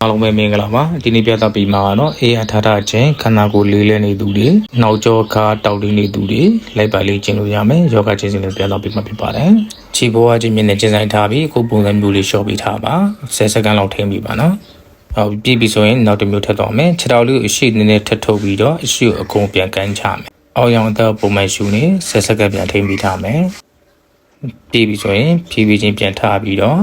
အားလုံးပဲမင်္ဂလာပါဒီနေ့ပြသပေးမှာတော့အေးအထာထခြင်းခန္ဓာကိုယ်လေးလဲနေသူတွေနောက်ကျောခါတောက်တင်းနေသူတွေလိုက်ပါလေးကျင့်လို့ရမယ်ယောဂခြင်းစဉ်တွေပြသပေးမှာဖြစ်ပါတယ်ခြေပေါ်အချင်းမြင့်နဲ့ကျင်းဆိုင်ထားပြီးအခုပုံစံမျိုးလေးရှော့ပေးထားပါ10စက္ကန့်လောက်ထိန်းပြီးပါနော်ဟုတ်ပြည့်ပြီဆိုရင်နောက်တစ်မျိုးထပ်တော့မယ်ခြေတော်လေးကိုအရှိနည်းနည်းထပ်ထုတ်ပြီးတော့အရှိကိုအကုန်ပြန်ကန်ချမယ်အောက်ရောင်အသက်ပုံမှန်ရှူနေ10စက္ကန့်ပြန်ထိန်းပြီးထားမယ်ပြည့်ပြီဆိုရင်ဖြည်းဖြည်းချင်းပြန်ထားပြီးတော့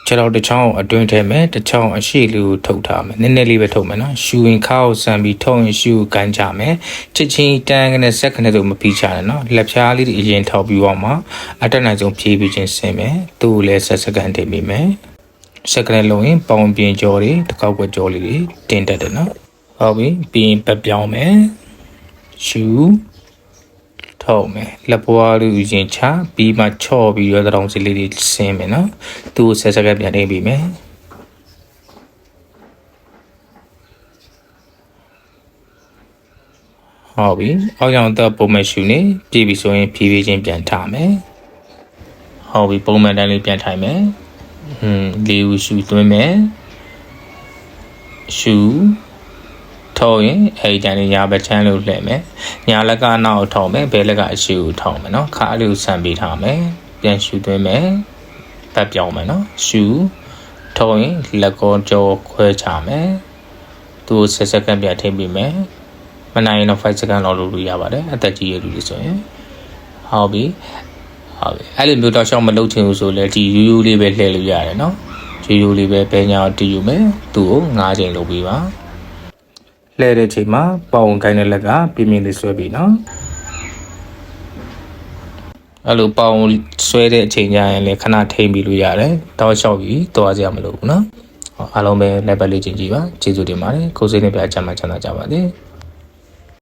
ခြေတော်တစ်ချောင်းအတွင်းထဲမှာတစ်ချောင်းအရှိလေးကိုထုတ်ထားမယ်နည်းနည်းလေးပဲထုတ်မယ်နော်ရှူရင်ခါကိုဆန်ပြီးထုတ်ရင်ရှူကိုကန်ချမယ်ချက်ချင်းတန်းကနေစက္ကန့်ဆိုမပြီးချနဲ့နော်လက်ဖြားလေးတွေအရင်ထောက်ပြီးတော့မှအတက်နိုင်ဆုံးဖြည်းဖြည်းချင်းဆင်းမယ်သူ့ကိုလည်း10စက္ကန့်ထိပြီးမယ်စက္ကန့်လုံးရင်ပေါင်ပြင်ကြောတွေတစ်ကောက်ွက်ကြောလေးတွေတင်တက်တယ်နော်ဟုတ်ပြီပြီးရင်ပတ်ပြောင်းမယ်ရှူထုတ်မယ်လက်ပွားလေးရင်ချပြီးမှချော့ပြီးတော့တောင်စီလေးတွေဆင်းမယ်နော်သူ့ကို10စက္ကန့်ပြန်ထိပြီးမယ်ဟုတ်ပြီအောက်ရောင်သက်ပုံမှန်ရှူနေပြည့်ပြီဆိုရင်ဖြည်းဖြည်းချင်းပြန်ထားမယ်ဟုတ်ပြီပုံမှန်တိုင်းလေးပြန်ထိုင်မယ်လေးဦးရှူသွင်းမယ်ရှူထောက်ရင်အဲ့ဒီတိုင်းလေးညာဘက်ချမ်းလို့လှည့်မယ်ညာလက်ကနောက်ထောက်မယ်ဘဲလက်ကအရှိကိုထောက်မယ်နော်ခါလေးကိုဆန်ပေးထားမယ်ပြန်ရှူသွင်းမယ်ပတ်ပြောင်းမယ်နော်ရှူထောက်ရင်လက်ကောကြောခွဲချမယ်သူ့10စက္ကန့်ပြန်ထိပြီးမယ်မနိုင်ရင်တော့5စက္ကန့်လောက်လုပ်လို့ရပါတယ်အသက်ကြီးရလူတွေဆိုရင်ဟုတ်ပြီအဲ့လိုမျိုးတော့ရှောင်းမလုပ်ချင်ဘူးဆိုလဲဒီရိုးရိုးလေးပဲလှည့်လို့ရတယ်နော်ရိုးရိုးလေးပဲဘဲညာတီးယူမယ်သူ့ကို9ချိန်လုပ်ပြီးပါလှည့်တဲ့ချိန်မှာပေါင်ကိုင်းတဲ့လက်ကပြင်းပြင်းလေးဆွဲပြီးနော်အဲ့လိုပေါင်ဆွဲတဲ့အချိန်ကျရင်လည်းခဏထိမ့်ပြီးလို့ရတယ်တောက်လျှောက်ပြီးသွားကြမလို့ဘူးနော်အားလုံးပဲလက်ပတ်လေးချင်းကြည့်ပါကျေးဇူးတင်ပါတယ်ကိုယ်စိတ်နဲ့ပြအချမ်းမှချမ်းသာကြပါစေ